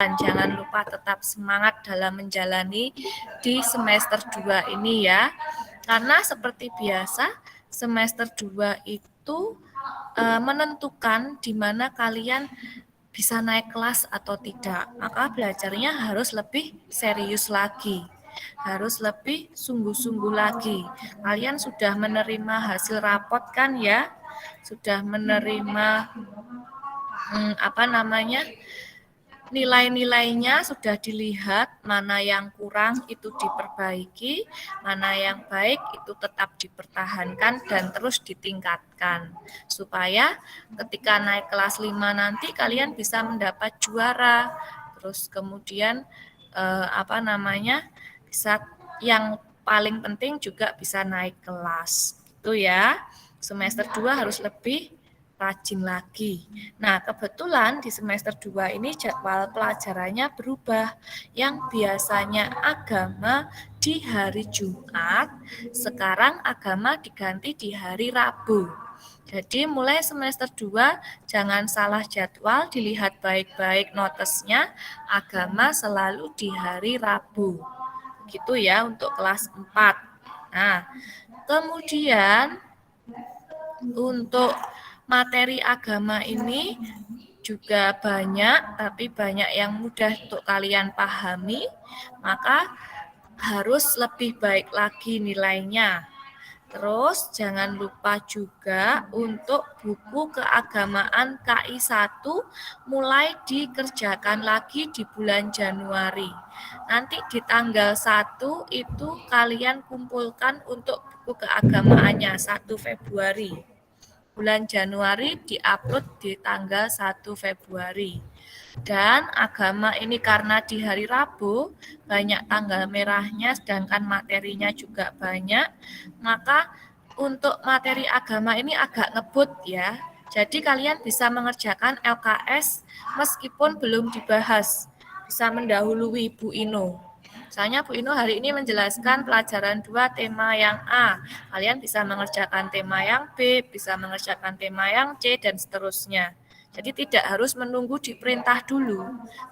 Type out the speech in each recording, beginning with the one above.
Jangan lupa tetap semangat dalam menjalani di semester 2 ini ya. Karena seperti biasa, semester 2 itu menentukan di mana kalian bisa naik kelas atau tidak. Maka belajarnya harus lebih serius lagi. Harus lebih sungguh-sungguh lagi. Kalian sudah menerima hasil rapot kan ya? Sudah menerima nilai-nilainya sudah dilihat, mana yang kurang itu diperbaiki, mana yang baik itu tetap dipertahankan dan terus ditingkatkan. Supaya ketika naik kelas 5 nanti kalian bisa mendapat juara. Terus kemudian bisa yang paling penting juga bisa naik kelas. Itu ya. Semester 2 harus lebih rajin lagi. Nah, kebetulan di semester 2 ini jadwal pelajarannya berubah. Yang biasanya agama di hari Jumat, sekarang agama diganti di hari Rabu. Jadi mulai semester 2 jangan salah jadwal, dilihat baik-baik notesnya, agama selalu di hari Rabu. Gitu ya untuk kelas 4. Nah, kemudian untuk materi agama ini juga banyak, tapi banyak yang mudah untuk kalian pahami, maka harus lebih baik lagi nilainya. Terus jangan lupa juga untuk buku keagamaan KI 1 mulai dikerjakan lagi di bulan Januari. Nanti di tanggal 1 itu kalian kumpulkan untuk buku keagamaannya 1 Februari. Bulan Januari diupload di tanggal 1 Februari. Dan agama ini karena di hari Rabu banyak tanggal merahnya sedangkan materinya juga banyak, maka untuk materi agama ini agak ngebut ya. Jadi kalian bisa mengerjakan LKS meskipun belum dibahas, bisa mendahului Bu Ino. Misalnya Bu Ino hari ini menjelaskan pelajaran 2 tema yang A. Kalian bisa mengerjakan tema yang B, bisa mengerjakan tema yang C, dan seterusnya. Jadi tidak harus menunggu diperintah dulu.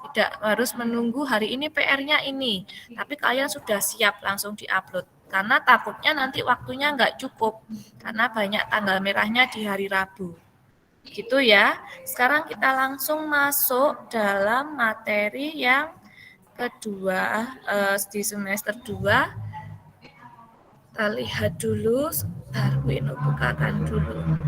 Tidak harus menunggu hari ini PR-nya ini. Tapi kalian sudah siap langsung diupload. Karena takutnya nanti waktunya nggak cukup. Karena banyak tanggal merahnya di hari Rabu. Gitu ya. Sekarang kita langsung masuk dalam materi yang kedua di semester 2. Kita lihat dulu, sebentar Bu Ino bukakan dulu.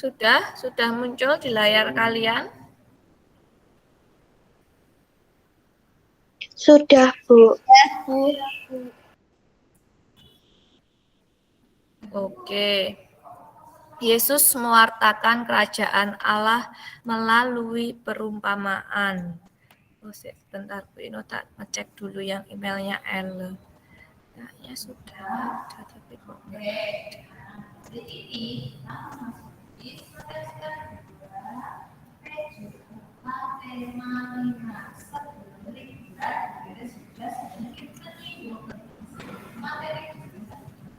Sudah muncul di layar kalian? Sudah, Bu. Oke. Yesus mewartakan kerajaan Allah melalui perumpamaan. Sebentar Bu Ino, tak ngecek dulu yang emailnya L. Kayaknya sudah ada, tapi kok enggak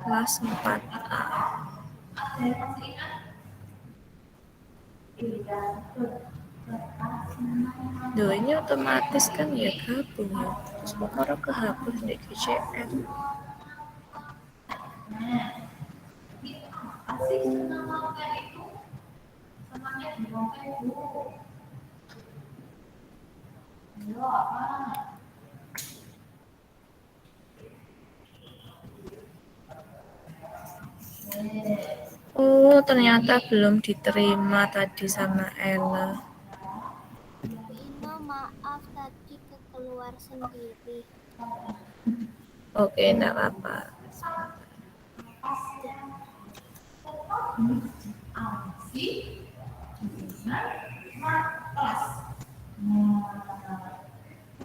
kelas 4A. Duh, ini otomatis kan ya gabung ya. Terus kok orang kehapus di GCN. Oh, ternyata belum diterima tadi sama Ella. Ino, maaf tadi keluar sendiri. Oke, enggak apa-apa.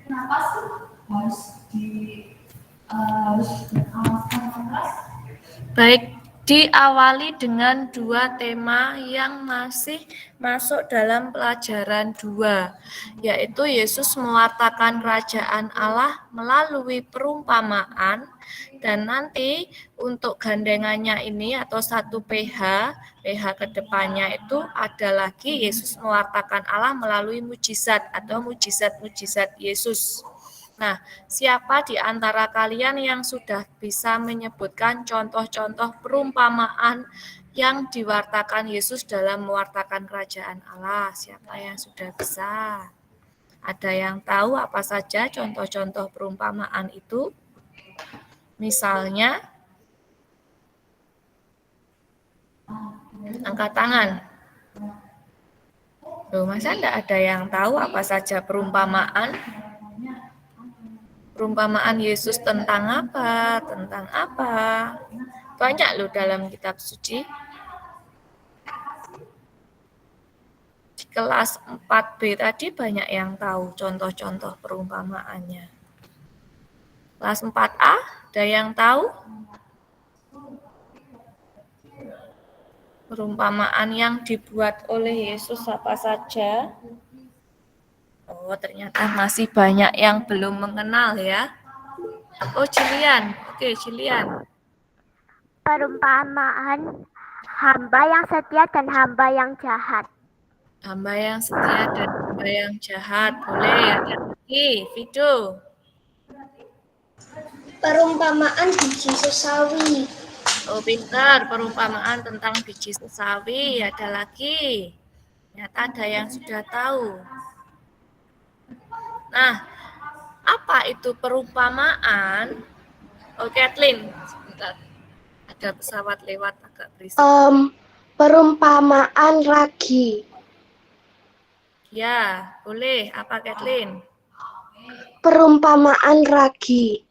Kenapa sih harus Baik, diawali dengan 2 tema yang masih masuk dalam pelajaran 2, yaitu Yesus mewartakan kerajaan Allah melalui perumpamaan, dan nanti untuk gandengannya ini atau 1 PH kedepannya itu ada lagi Yesus mewartakan Allah melalui mujizat atau mujizat-mujizat Yesus. Nah, siapa di antara kalian yang sudah bisa menyebutkan contoh-contoh perumpamaan yang diwartakan Yesus dalam mewartakan kerajaan Allah? Siapa yang sudah bisa? Ada yang tahu apa saja contoh-contoh perumpamaan itu? Misalnya, angkat tangan. Loh, masa enggak ada yang tahu apa saja perumpamaan? Perumpamaan Yesus tentang apa? Tentang apa? Banyak loh dalam kitab suci. Di kelas 4B tadi banyak yang tahu contoh-contoh perumpamaannya. Kelas 4A, ada yang tahu? Perumpamaan yang dibuat oleh Yesus apa saja? Oh, ternyata masih banyak yang belum mengenal ya. Oh, Cilian. Oke, Cilian. Perumpamaan hamba yang setia dan hamba yang jahat. Hamba yang setia dan hamba yang jahat. Boleh, ada lagi. Vido. Perumpamaan biji sesawi. Oh, pintar. Perumpamaan tentang biji sesawi. Ada lagi. Ternyata ada yang sudah tahu. Nah, apa itu perumpamaan? Oh, Kathleen. Sebentar. Ada pesawat lewat agak berisik. Perumpamaan ragi. Ya, boleh. Apa, Kathleen? Perumpamaan ragi.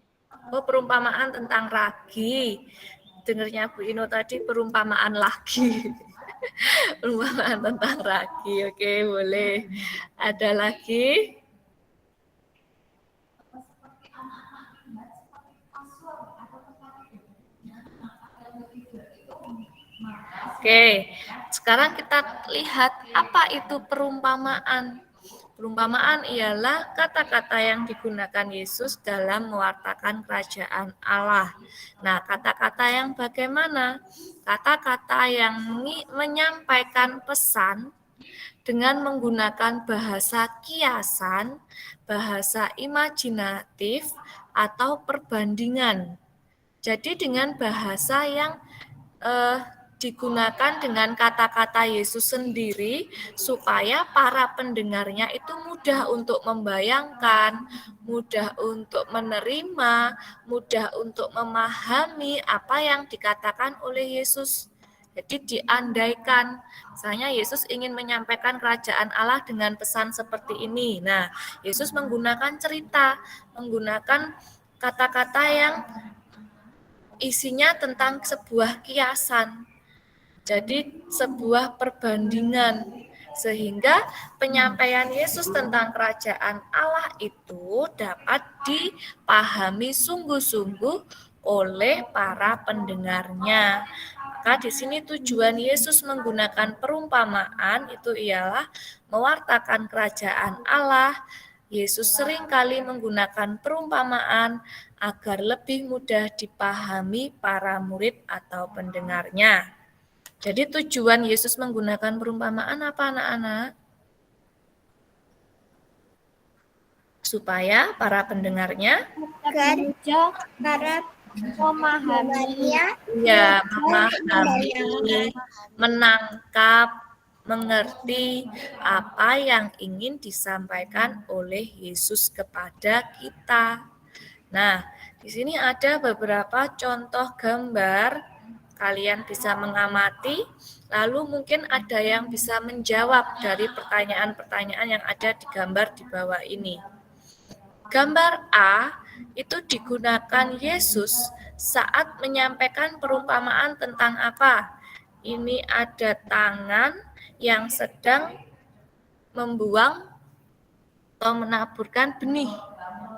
Oh, perumpamaan tentang ragi. Dengarnya Bu Ino tadi perumpamaan lagi. Perumpamaan tentang ragi. Oke, boleh. Ada lagi? Oke, sekarang kita lihat apa itu perumpamaan. Perumpamaan ialah kata-kata yang digunakan Yesus dalam mewartakan kerajaan Allah. Nah, kata-kata yang bagaimana? Kata-kata yang menyampaikan pesan dengan menggunakan bahasa kiasan, bahasa imajinatif, atau perbandingan. Jadi dengan bahasa yang digunakan dengan kata-kata Yesus sendiri supaya para pendengarnya itu mudah untuk membayangkan, mudah untuk menerima, mudah untuk memahami apa yang dikatakan oleh Yesus. Jadi diandaikan, misalnya Yesus ingin menyampaikan kerajaan Allah dengan pesan seperti ini. Nah, Yesus menggunakan cerita, menggunakan kata-kata yang isinya tentang sebuah kiasan. Jadi sebuah perbandingan, sehingga penyampaian Yesus tentang kerajaan Allah itu dapat dipahami sungguh-sungguh oleh para pendengarnya. Maka di sini tujuan Yesus menggunakan perumpamaan itu ialah mewartakan kerajaan Allah. Yesus seringkali menggunakan perumpamaan agar lebih mudah dipahami para murid atau pendengarnya. Jadi tujuan Yesus menggunakan perumpamaan apa, anak-anak? Supaya para pendengarnya Mudah para memahami. ya memahami, menangkap, mengerti apa yang ingin disampaikan oleh Yesus kepada kita. Nah, di sini ada beberapa contoh gambar. Kalian bisa mengamati, lalu mungkin ada yang bisa menjawab dari pertanyaan-pertanyaan yang ada di gambar di bawah ini. Gambar A itu digunakan Yesus saat menyampaikan perumpamaan tentang apa? Ini ada tangan yang sedang membuang atau menaburkan benih.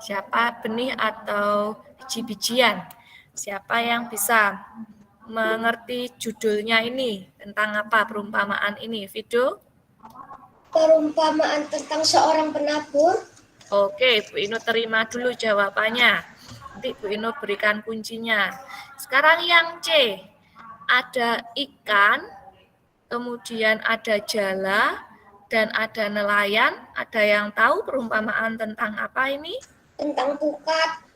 Siapa benih atau biji-bijian? Siapa yang bisa mengerti judulnya ini tentang apa perumpamaan ini, Vido? Perumpamaan tentang seorang penabur. Oke, Bu Ino terima dulu jawabannya. Nanti Bu Ino berikan kuncinya. Sekarang yang C, ada ikan, kemudian ada jala, dan ada nelayan. Ada yang tahu perumpamaan tentang apa ini? Tentang pukat.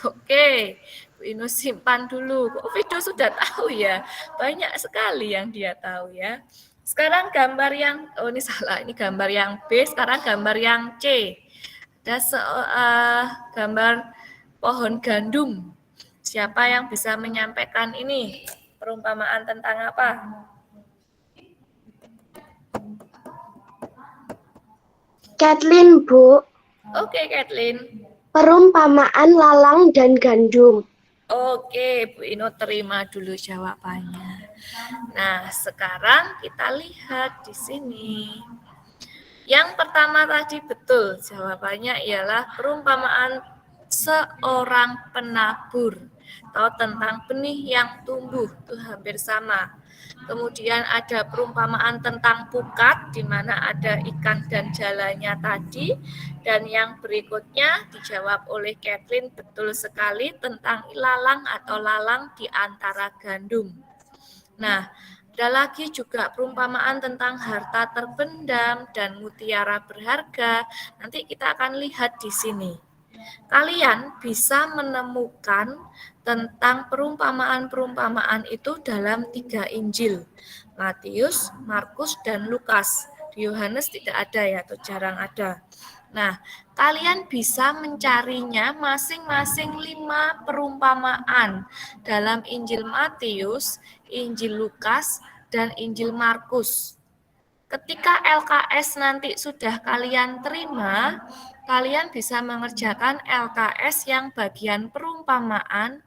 Oke, Bu Ino simpan dulu. Kok Vido sudah tahu ya? Banyak sekali yang dia tahu ya. Sekarang gambar yang, oh ini salah, ini gambar yang B, sekarang gambar yang C. Ada gambar pohon gandum. Siapa yang bisa menyampaikan ini? Perumpamaan tentang apa? Kathleen, Bu. Oke, Kathleen. Perumpamaan lalang dan gandum. Oke, Bu Ino terima dulu jawabannya. Nah, sekarang kita lihat di sini. Yang pertama tadi betul, jawabannya ialah perumpamaan seorang penabur. Atau tentang benih yang tumbuh, itu hampir sama. Kemudian ada perumpamaan tentang pukat, di mana ada ikan dan jalanya tadi. Dan yang berikutnya dijawab oleh Kathleen, betul sekali tentang ilalang atau lalang di antara gandum. Nah, ada lagi juga perumpamaan tentang harta terpendam dan mutiara berharga. Nanti kita akan lihat di sini. Kalian bisa menemukan tentang perumpamaan-perumpamaan itu dalam 3 Injil. Matius, Markus, dan Lukas. Di Yohanes tidak ada ya, atau jarang ada. Nah, kalian bisa mencarinya masing-masing 5 perumpamaan dalam Injil Matius, Injil Lukas, dan Injil Markus. Ketika LKS nanti sudah kalian terima, kalian bisa mengerjakan LKS yang bagian perumpamaan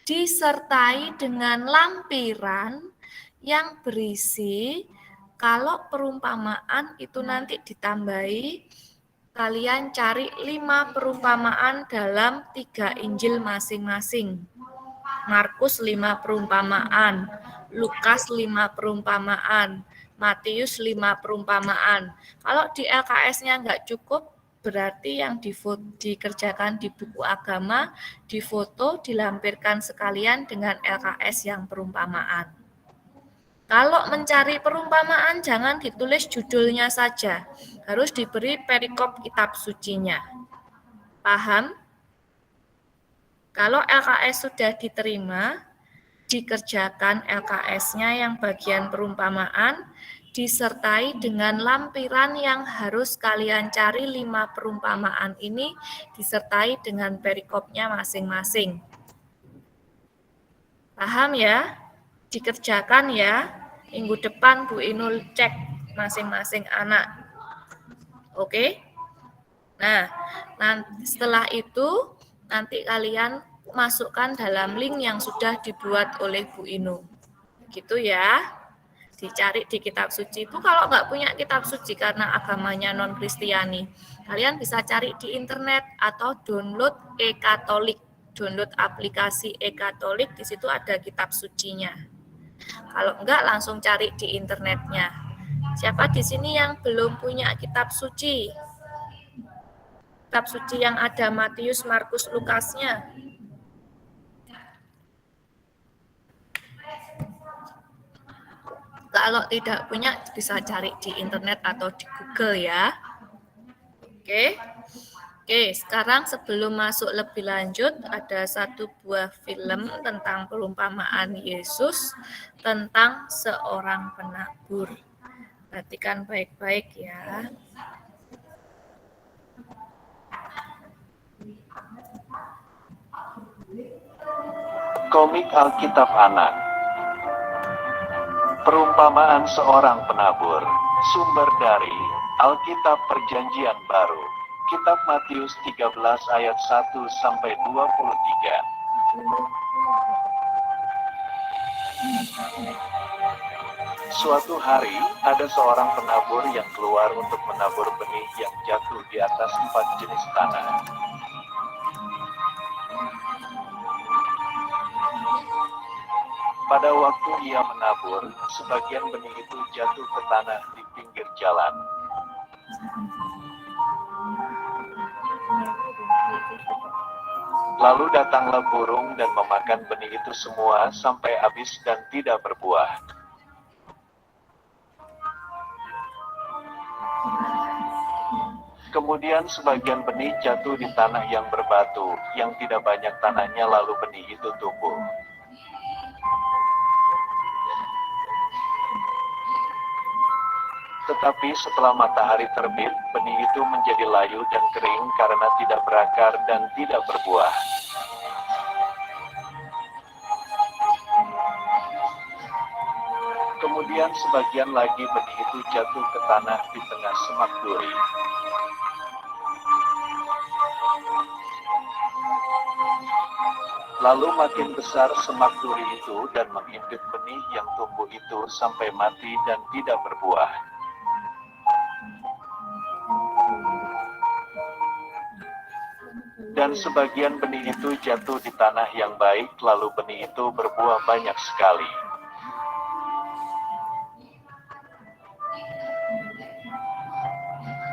disertai dengan lampiran yang berisi kalau perumpamaan itu nanti ditambahi, kalian cari 5 perumpamaan dalam 3 Injil masing-masing. Markus 5 perumpamaan, Lukas 5 perumpamaan, Matius 5 perumpamaan. Kalau di LKS-nya nggak cukup, berarti yang dikerjakan di buku agama, difoto, dilampirkan sekalian dengan LKS yang perumpamaan. Kalau mencari perumpamaan, jangan ditulis judulnya saja. Harus diberi perikop kitab sucinya. Paham? Kalau LKS sudah diterima, dikerjakan LKS-nya yang bagian perumpamaan, disertai dengan lampiran yang harus kalian cari 5 perumpamaan ini, disertai dengan perikopnya masing-masing. Paham ya? Dikerjakan ya. Minggu depan Bu Inul cek masing-masing anak. Oke? Nah, setelah itu nanti kalian masukkan dalam link yang sudah dibuat oleh Bu Inu. Gitu ya. Dicari di kitab suci. Bu kalau nggak punya kitab suci karena agamanya non-Kristiani, kalian bisa cari di internet atau download e-Katolik. Download aplikasi e-Katolik, di situ ada kitab sucinya. Kalau enggak langsung cari di internetnya. Siapa di sini yang belum punya kitab suci? Kitab suci yang ada Matius, Markus, Lukasnya. Kalau tidak punya bisa cari di internet atau di Google ya. Oke, sekarang sebelum masuk lebih lanjut ada satu buah film tentang perumpamaan Yesus tentang seorang penabur. Perhatikan baik-baik ya. Komik Alkitab Anak. Perumpamaan seorang penabur. Sumber dari Alkitab Perjanjian Baru. Kitab Matius 13 ayat 1 sampai 23. Suatu hari, ada seorang penabur yang keluar untuk menabur benih yang jatuh di atas 4 jenis tanah. Pada waktu ia menabur, sebagian benih itu jatuh ke tanah di pinggir jalan. Lalu datanglah burung dan memakan benih itu semua sampai habis dan tidak berbuah. Kemudian sebagian benih jatuh di tanah yang berbatu, yang tidak banyak tanahnya, lalu benih itu tumbuh. Tetapi setelah matahari terbit, benih itu menjadi layu dan kering karena tidak berakar dan tidak berbuah. Kemudian sebagian lagi benih itu jatuh ke tanah di tengah semak duri. Lalu makin besar semak duri itu dan menghimpit benih yang tumbuh itu sampai mati dan tidak berbuah. Dan sebagian benih itu jatuh di tanah yang baik, lalu benih itu berbuah banyak sekali.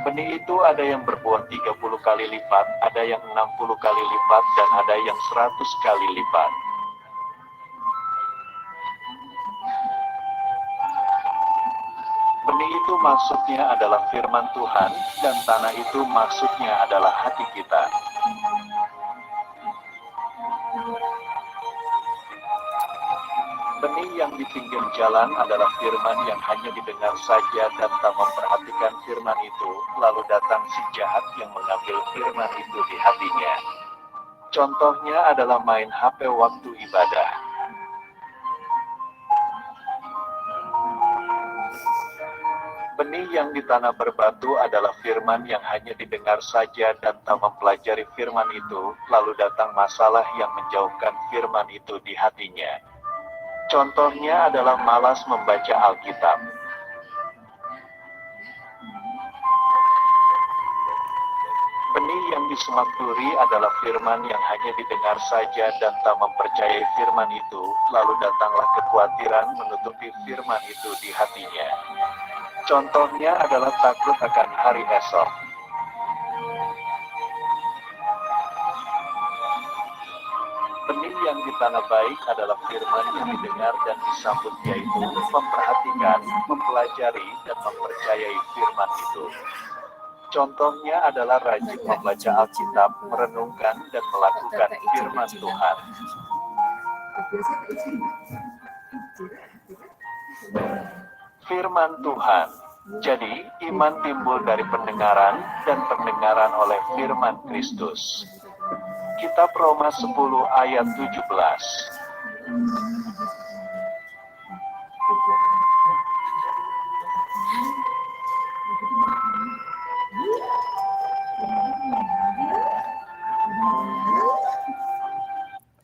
Benih itu ada yang berbuah 30 kali lipat, ada yang 60 kali lipat, dan ada yang 100 kali lipat. Benih itu maksudnya adalah firman Tuhan, dan tanah itu maksudnya adalah hati kita. Benih yang di pinggir jalan adalah firman yang hanya didengar saja dan tak memperhatikan firman itu, lalu datang si jahat yang mengambil firman itu di hatinya. Contohnya adalah main HP waktu ibadah. Benih yang di tanah berbatu adalah firman yang hanya didengar saja dan tak mempelajari firman itu, lalu datang masalah yang menjauhkan firman itu di hatinya. Contohnya adalah malas membaca Alkitab. Benih yang di semak duri adalah firman yang hanya didengar saja dan tak mempercayai firman itu, lalu datanglah kekhawatiran menutupi firman itu di hatinya. Contohnya adalah takut akan hari esok. Benih yang di tanah baik adalah firman yang didengar dan disambut, yaitu memperhatikan, mempelajari, dan mempercayai firman itu. Contohnya adalah rajin membaca Alkitab, merenungkan, dan melakukan firman Tuhan. Firman Tuhan. Jadi, iman timbul dari pendengaran, dan pendengaran oleh firman Kristus. Kitab Roma 10 ayat 17.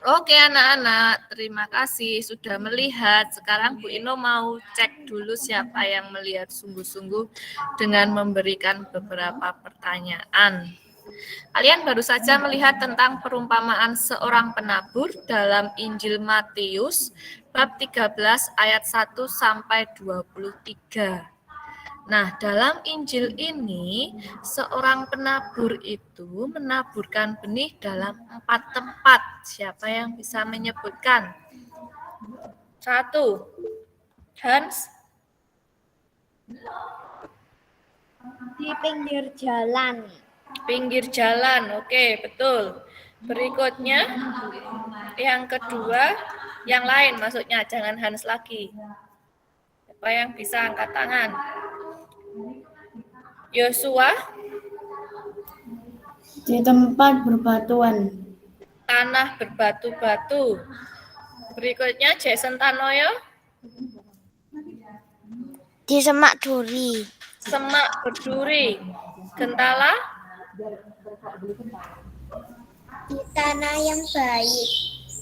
Oke anak-anak, terima kasih sudah melihat. Sekarang Bu Ino mau cek dulu siapa yang melihat sungguh-sungguh dengan memberikan beberapa pertanyaan. Kalian baru saja melihat tentang perumpamaan seorang penabur dalam Injil Matius bab 13 ayat 1 sampai 23. Nah, dalam Injil ini, seorang penabur itu menaburkan benih dalam 4 tempat. Siapa yang bisa menyebutkan? 1. Hans? Di pinggir jalan. Pinggir jalan, oke, betul. Berikutnya, yang kedua, yang lain maksudnya, jangan Hans lagi. Siapa yang bisa angkat tangan? Yosua? Di tempat berbatuan. Tanah berbatu-batu. Berikutnya Jason Tanoyo. Di semak duri. Semak berduri. Gentala. Di tanah yang baik,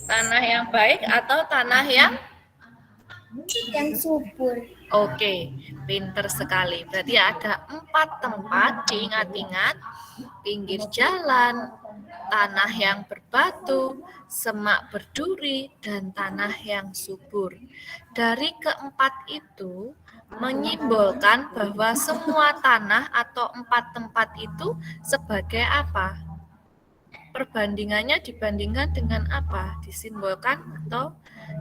Tanah yang baik atau tanah yang subur. oke, pinter sekali. Berarti ada 4 tempat, diingat-ingat. Pinggir jalan, tanah yang berbatu, semak berduri, dan tanah yang subur. Dari keempat itu menyimbolkan bahwa semua tanah atau 4 tempat itu sebagai apa? Perbandingannya dibandingkan dengan apa? Disimbolkan atau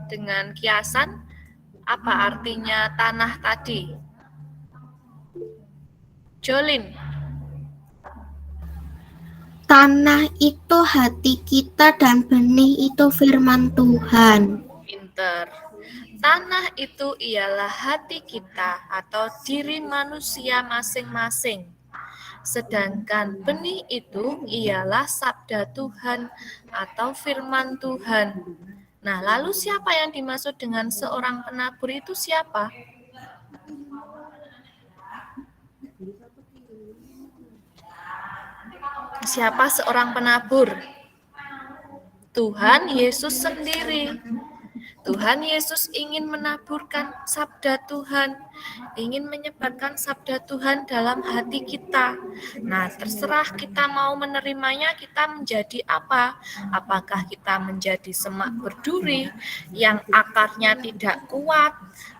dengan kiasan apa artinya tanah tadi? Jolin. Tanah itu hati kita dan benih itu firman Tuhan. Pinter. Tanah itu ialah hati kita atau diri manusia masing-masing. Sedangkan benih itu ialah sabda Tuhan atau firman Tuhan. Nah, lalu siapa yang dimaksud dengan seorang penabur itu siapa? Siapa seorang penabur? Tuhan Yesus sendiri. Tuhan Yesus ingin menaburkan sabda Tuhan, ingin menyebarkan sabda Tuhan dalam hati kita. Nah, terserah kita mau menerimanya, kita menjadi apa? Apakah kita menjadi semak berduri yang akarnya tidak kuat,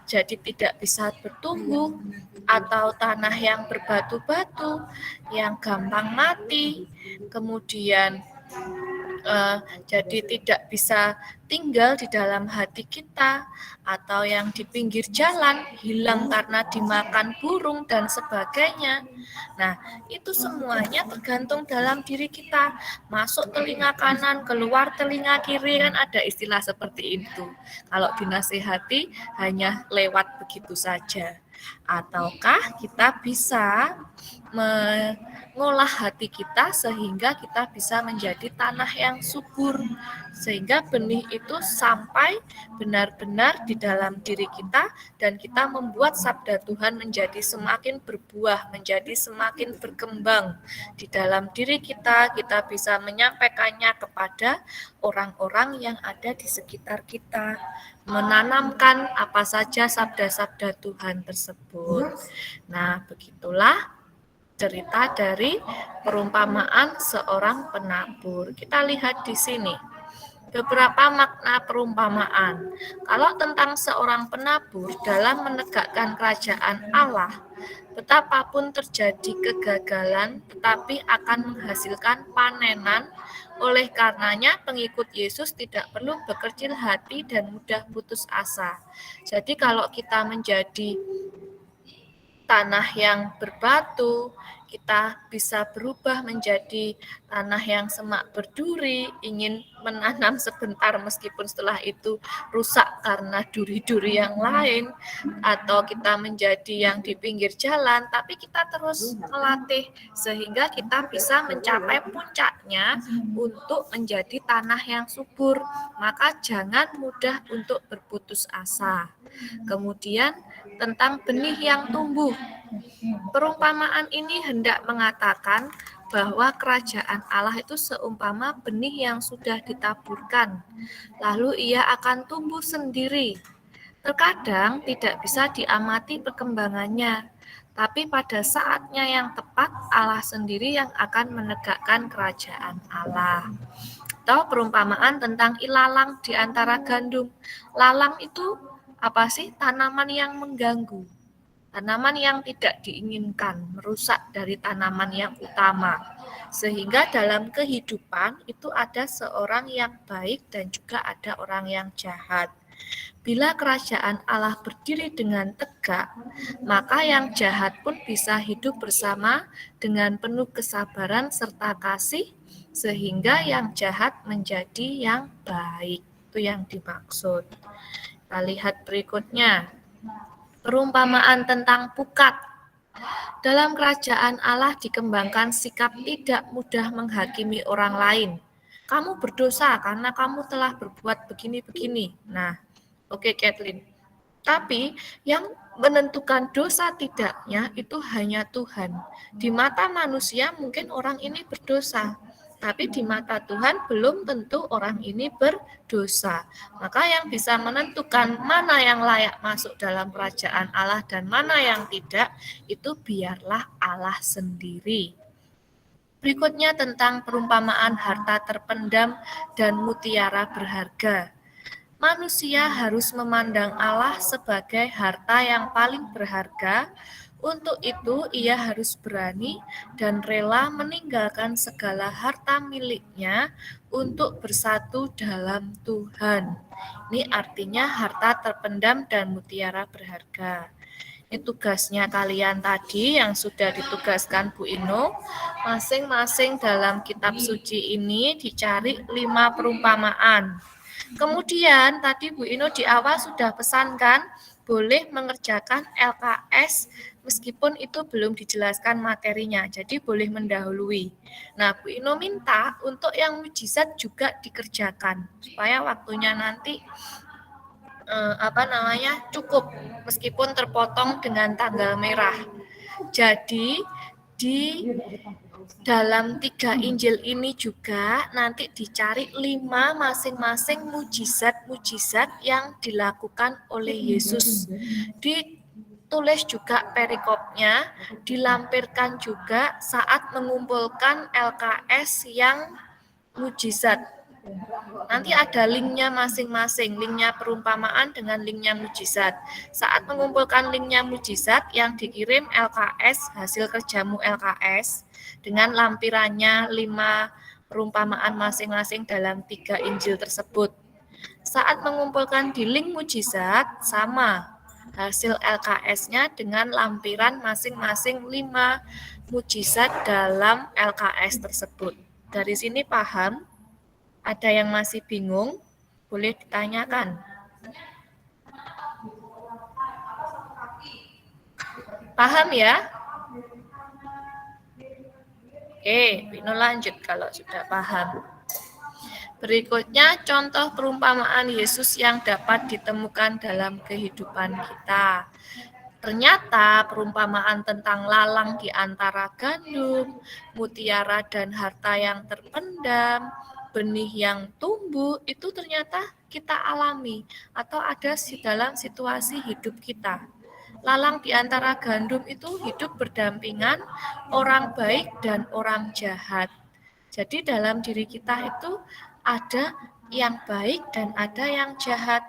jadi tidak bisa bertumbuh, atau tanah yang berbatu-batu, yang gampang mati, kemudian jadi tidak bisa tinggal di dalam hati kita, atau yang di pinggir jalan hilang karena dimakan burung dan sebagainya. Nah, itu semuanya tergantung dalam diri kita. Masuk telinga kanan, keluar telinga kiri, kan ada istilah seperti itu. Kalau dinasihati hanya lewat begitu saja. Ataukah kita bisa mengolah hati kita sehingga kita bisa menjadi tanah yang subur, sehingga benih itu sampai benar-benar di dalam diri kita dan kita membuat sabda Tuhan menjadi semakin berbuah, menjadi semakin berkembang di dalam diri kita. Kita bisa menyampaikannya kepada orang-orang yang ada di sekitar kita, menanamkan apa saja sabda-sabda Tuhan tersebut. Nah, begitulah cerita dari perumpamaan seorang penabur. Kita lihat di sini beberapa makna perumpamaan. Kalau tentang seorang penabur dalam menegakkan kerajaan Allah, betapapun terjadi kegagalan, tetapi akan menghasilkan panenan. Oleh karenanya, pengikut Yesus tidak perlu berkecil hati dan mudah putus asa. Jadi kalau kita menjadi tanah yang berbatu, kita bisa berubah menjadi tanah yang semak berduri, ingin menanam sebentar meskipun setelah itu rusak karena duri-duri yang lain, atau kita menjadi yang di pinggir jalan, tapi kita terus melatih sehingga kita bisa mencapai puncaknya untuk menjadi tanah yang subur. Maka jangan mudah untuk berputus asa. Kemudian tentang benih yang tumbuh. Perumpamaan ini hendak mengatakan bahwa kerajaan Allah itu seumpama benih yang sudah ditaburkan, lalu ia akan tumbuh sendiri. Terkadang tidak bisa diamati perkembangannya, tapi pada saatnya yang tepat Allah sendiri yang akan menegakkan kerajaan Allah. Atau perumpamaan tentang ilalang di antara gandum. Lalang itu apa sih? Tanaman yang mengganggu. Tanaman yang tidak diinginkan, merusak dari tanaman yang utama. Sehingga dalam kehidupan itu ada seorang yang baik dan juga ada orang yang jahat. Bila kerajaan Allah berdiri dengan tegak, maka yang jahat pun bisa hidup bersama dengan penuh kesabaran serta kasih, sehingga yang jahat menjadi yang baik. Itu yang dimaksud. Kita lihat berikutnya. Perumpamaan tentang pukat. Dalam kerajaan Allah dikembangkan sikap tidak mudah menghakimi orang lain. Kamu berdosa karena kamu telah berbuat begini-begini. Nah, oke, Kathleen. Tapi yang menentukan dosa tidaknya itu hanya Tuhan. Di mata manusia mungkin orang ini berdosa, tapi di mata Tuhan belum tentu orang ini berdosa. Maka yang bisa menentukan mana yang layak masuk dalam kerajaan Allah dan mana yang tidak, itu biarlah Allah sendiri. Berikutnya tentang perumpamaan harta terpendam dan mutiara berharga. Manusia harus memandang Allah sebagai harta yang paling berharga. Untuk itu, ia harus berani dan rela meninggalkan segala harta miliknya untuk bersatu dalam Tuhan. Ini artinya harta terpendam dan mutiara berharga. Ini tugasnya kalian tadi yang sudah ditugaskan Bu Ino. Masing-masing dalam kitab suci ini dicari 5 perumpamaan. Kemudian tadi Bu Ino di awal sudah pesankan boleh mengerjakan LKS meskipun itu belum dijelaskan materinya. Jadi boleh mendahului. Nah, Bu Ino minta untuk yang mujizat juga dikerjakan supaya waktunya nanti cukup meskipun terpotong dengan tanggal merah. Jadi di dalam 3 Injil ini juga nanti dicari 5 masing-masing mujizat-mujizat yang dilakukan oleh Yesus. Ditulis juga perikopnya, dilampirkan juga saat mengumpulkan LKS yang mujizat. Nanti ada linknya masing-masing, linknya perumpamaan dengan linknya mujizat. Saat mengumpulkan linknya mujizat yang dikirim LKS, hasil kerjamu LKS, dengan lampirannya 5 perumpamaan masing-masing dalam 3 Injil tersebut. Saat mengumpulkan di link mujizat, sama hasil LKS-nya dengan lampiran masing-masing 5 mujizat dalam LKS tersebut. Dari sini paham? Ada yang masih bingung? Boleh ditanyakan. Paham ya? Oke, Bino lanjut kalau sudah paham. Berikutnya contoh perumpamaan Yesus yang dapat ditemukan dalam kehidupan kita. Ternyata perumpamaan tentang lalang di antara gandum, mutiara dan harta yang terpendam, benih yang tumbuh, itu ternyata kita alami atau ada di dalam situasi hidup kita. Lalang di antara gandum itu hidup berdampingan orang baik dan orang jahat. Jadi dalam diri kita itu ada yang baik dan ada yang jahat.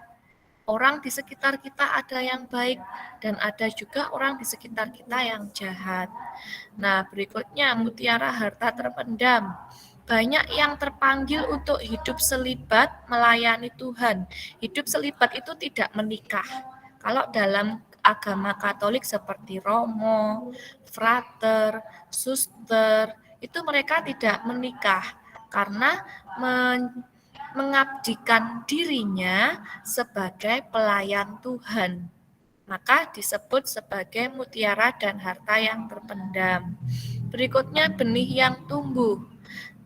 Orang di sekitar kita ada yang baik dan ada juga orang di sekitar kita yang jahat. Nah, berikutnya mutiara harta terpendam. Banyak yang terpanggil untuk hidup selibat melayani Tuhan. Hidup selibat itu tidak menikah. Kalau dalam agama Katolik seperti romo, frater, suster, itu mereka tidak menikah karena mengabdikan dirinya sebagai pelayan Tuhan. Maka disebut sebagai mutiara dan harta yang terpendam. Berikutnya benih yang tumbuh.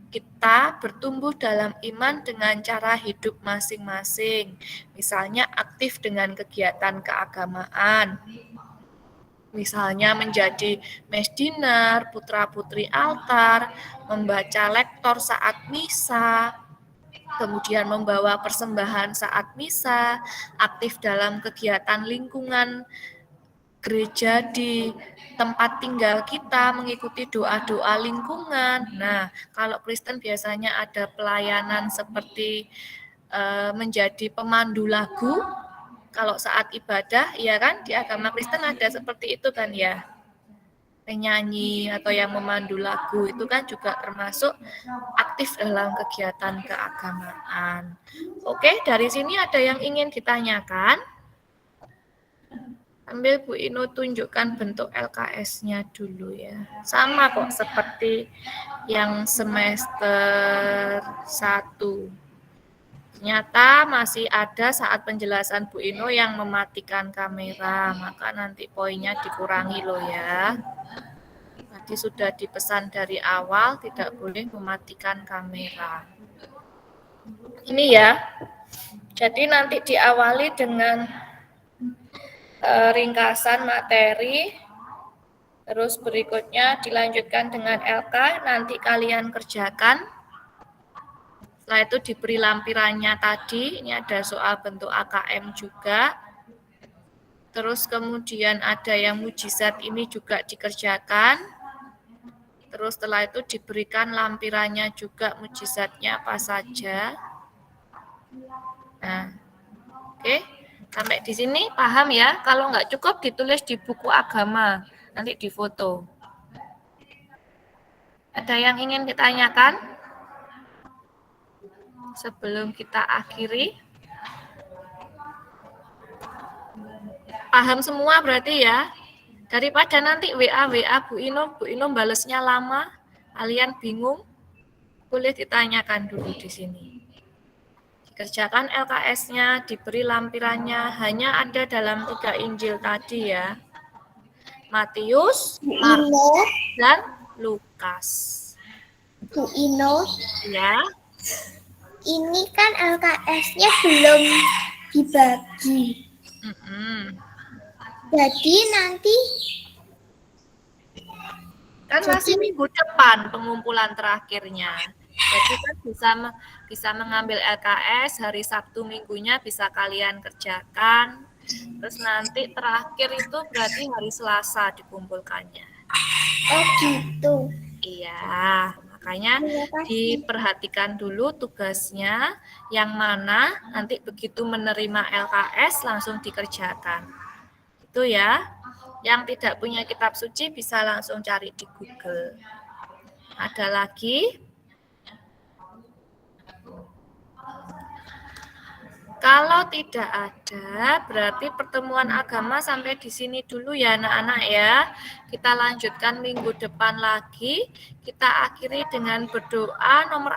Kita bertumbuh dalam iman dengan cara hidup masing-masing. Misalnya aktif dengan kegiatan keagamaan. Misalnya menjadi mesdinar, putra-putri altar, membaca lektor saat misa, kemudian membawa persembahan saat misa, aktif dalam kegiatan lingkungan gereja di tempat tinggal kita, mengikuti doa-doa lingkungan. Nah, kalau Kristen biasanya ada pelayanan seperti menjadi pemandu lagu. Kalau saat ibadah, ya kan, di agama Kristen ada seperti itu kan ya. Penyanyi atau yang memandu lagu itu kan juga termasuk aktif dalam kegiatan keagamaan. Oke, dari sini ada yang ingin ditanyakan? Ambil Bu Ino tunjukkan bentuk LKS-nya dulu ya. Sama kok seperti yang semester 1. Ternyata masih ada saat penjelasan Bu Ino yang mematikan kamera, maka nanti poinnya dikurangi loh ya. Tadi sudah dipesan dari awal tidak boleh mematikan kamera. Ini ya. Jadi nanti diawali dengan ringkasan materi, terus berikutnya dilanjutkan dengan LK, nanti kalian kerjakan. Setelah itu diberi lampirannya tadi, ini ada soal bentuk AKM juga. Terus kemudian ada yang mujizat ini juga dikerjakan. Terus setelah itu diberikan lampirannya juga, mujizatnya apa saja. Nah, oke. Sampai di sini paham ya? Kalau nggak cukup ditulis di buku agama, nanti difoto. Ada yang ingin ditanyakan? Sebelum kita akhiri. Paham semua berarti ya? Daripada nanti WA Bu Ino balesnya lama, kalian bingung, boleh ditanyakan dulu di sini. Dikerjakan LKS-nya, diberi lampirannya, hanya ada dalam 3 Injil tadi ya. Matius, Bu Markus, Ino, dan Lukas. Bu Ino, Ya, ini kan LKS-nya belum dibagi. Jadi nanti kan masih minggu depan pengumpulan terakhirnya. Jadi kan bisa mengambil LKS hari Sabtu minggunya bisa kalian kerjakan. Terus nanti terakhir itu berarti hari Selasa dikumpulkannya. oh gitu. Iya, makanya diperhatikan dulu tugasnya yang mana nanti begitu menerima LKS langsung dikerjakan. Itu ya. Yang tidak punya kitab suci bisa langsung cari di Google. Ada lagi? Kalau tidak ada, berarti pertemuan agama sampai di sini dulu ya anak-anak ya. Kita lanjutkan minggu depan lagi. Kita akhiri dengan berdoa nomor